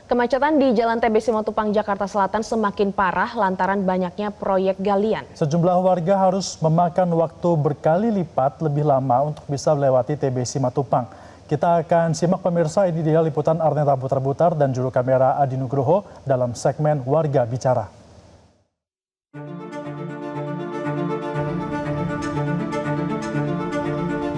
Kemacetan di Jalan TB Simatupang, Jakarta Selatan semakin parah lantaran banyaknya proyek galian. Sejumlah warga harus memakan waktu berkali lipat lebih lama untuk bisa melewati TB Simatupang. Kita akan simak pemirsa, ini dia liputan Arneta Butar-Butar dan juru kamera Adi Nugroho dalam segmen Warga Bicara.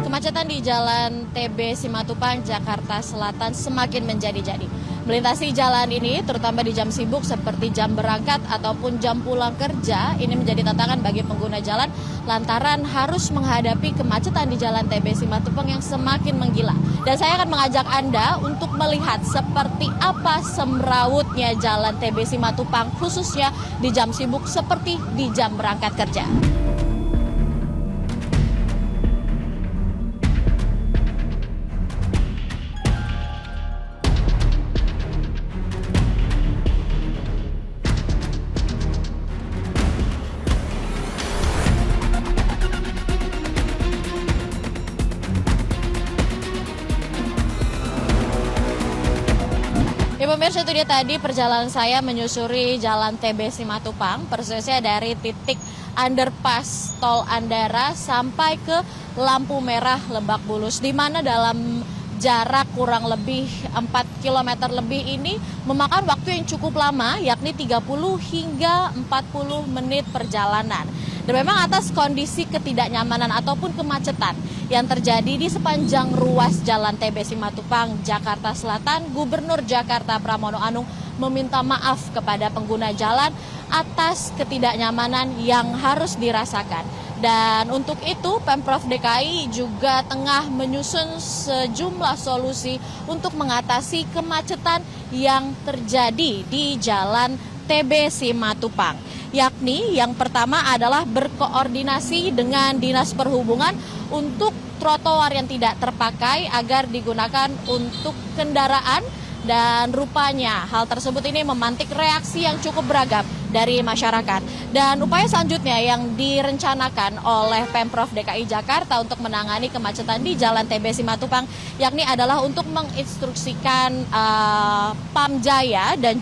Kemacetan di Jalan TB Simatupang, Jakarta Selatan semakin menjadi-jadi. Melintasi jalan ini, terutama di jam sibuk seperti jam berangkat ataupun jam pulang kerja, ini menjadi tantangan bagi pengguna jalan lantaran harus menghadapi kemacetan di Jalan TB Simatupang yang semakin menggila. Dan saya akan mengajak Anda untuk melihat seperti apa semrawutnya Jalan TB Simatupang, khususnya di jam sibuk seperti di jam berangkat kerja. Ya pemirsa, itu dia tadi perjalanan saya menyusuri Jalan TB Simatupang, persisnya dari titik underpass Tol Andara sampai ke lampu merah Lebak Bulus, di mana dalam jarak kurang lebih 4 km lebih ini memakan waktu yang cukup lama, yakni 30 hingga 40 menit perjalanan. Dan memang atas kondisi ketidaknyamanan ataupun kemacetan yang terjadi di sepanjang ruas Jalan TB Simatupang, Jakarta Selatan, Gubernur Jakarta Pramono Anung meminta maaf kepada pengguna jalan atas ketidaknyamanan yang harus dirasakan. Dan untuk itu Pemprov DKI juga tengah menyusun sejumlah solusi untuk mengatasi kemacetan yang terjadi di Jalan TB Simatupang. Yakni yang pertama adalah berkoordinasi dengan Dinas Perhubungan untuk trotoar yang tidak terpakai agar digunakan untuk kendaraan. Dan rupanya hal tersebut ini memantik reaksi yang cukup beragam dari masyarakat. Dan upaya selanjutnya yang direncanakan oleh Pemprov DKI Jakarta untuk menangani kemacetan di Jalan TB Simatupang yakni adalah untuk menginstruksikan Pamjaya dan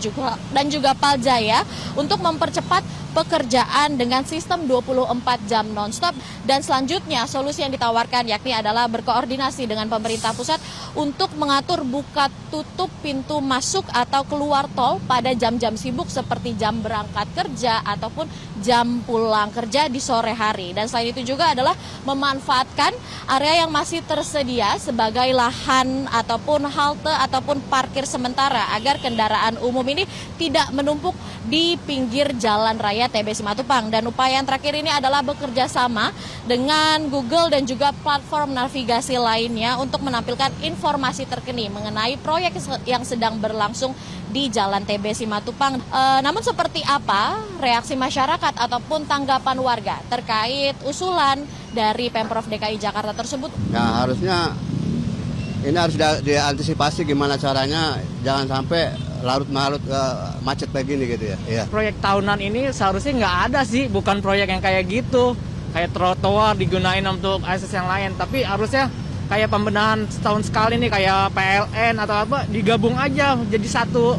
juga Paljaya untuk mempercepat pekerjaan dengan sistem 24 jam nonstop. Dan selanjutnya solusi yang ditawarkan yakni adalah berkoordinasi dengan pemerintah pusat untuk mengatur buka tutup pintu masuk atau keluar tol pada jam-jam sibuk seperti jam berangkat kerja ataupun jam pulang kerja di sore hari. Dan selain itu juga adalah memanfaatkan area yang masih tersedia sebagai lahan ataupun halte ataupun parkir sementara agar kendaraan umum ini tidak menumpuk di pinggir jalan raya TB Simatupang. Dan upaya yang terakhir ini adalah bekerja sama dengan Google dan juga platform navigasi lainnya untuk menampilkan informasi terkini mengenai proyek yang sedang berlangsung di Jalan TB Simatupang. Namun seperti apa reaksi masyarakat ataupun tanggapan warga terkait usulan dari Pemprov DKI Jakarta tersebut? Ya harusnya ini harus diantisipasi gimana caranya, jangan sampai larut-marut macet begini gitu ya. Iya. Proyek tahunan ini seharusnya nggak ada sih, bukan proyek yang kayak gitu. Kayak trotoar digunain untuk akses yang lain, tapi harusnya kayak pembenahan setahun sekali nih, kayak PLN atau apa, digabung aja jadi satu.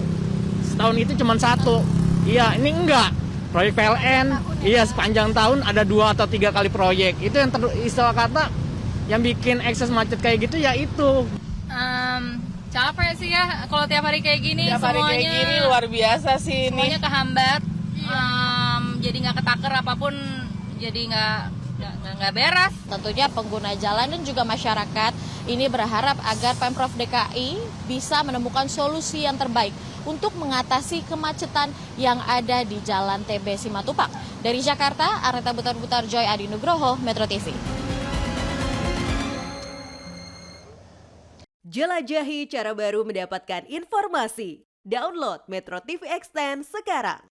Setahun itu cuma satu. Iya, ini enggak. Proyek PLN, iya sepanjang tahun ada 2 atau 3 kali proyek. Itu yang istilah kata yang bikin akses macet kayak gitu ya itu. Capek sih ya kalau tiap hari kayak gini. Tiap hari semuanya kayak gini luar biasa sih ini. Semuanya kehambat. Jadi nggak ketakar apapun, jadi nggak beres. Tentunya pengguna jalan dan juga masyarakat ini berharap agar Pemprov DKI bisa menemukan solusi yang terbaik untuk mengatasi kemacetan yang ada di Jalan TB Simatupang. Dari Jakarta, Arneta Butar-Butar, Joy Adi Nugroho, Metro TV. Jelajahi cara baru mendapatkan informasi. Download Metro TV Extend sekarang.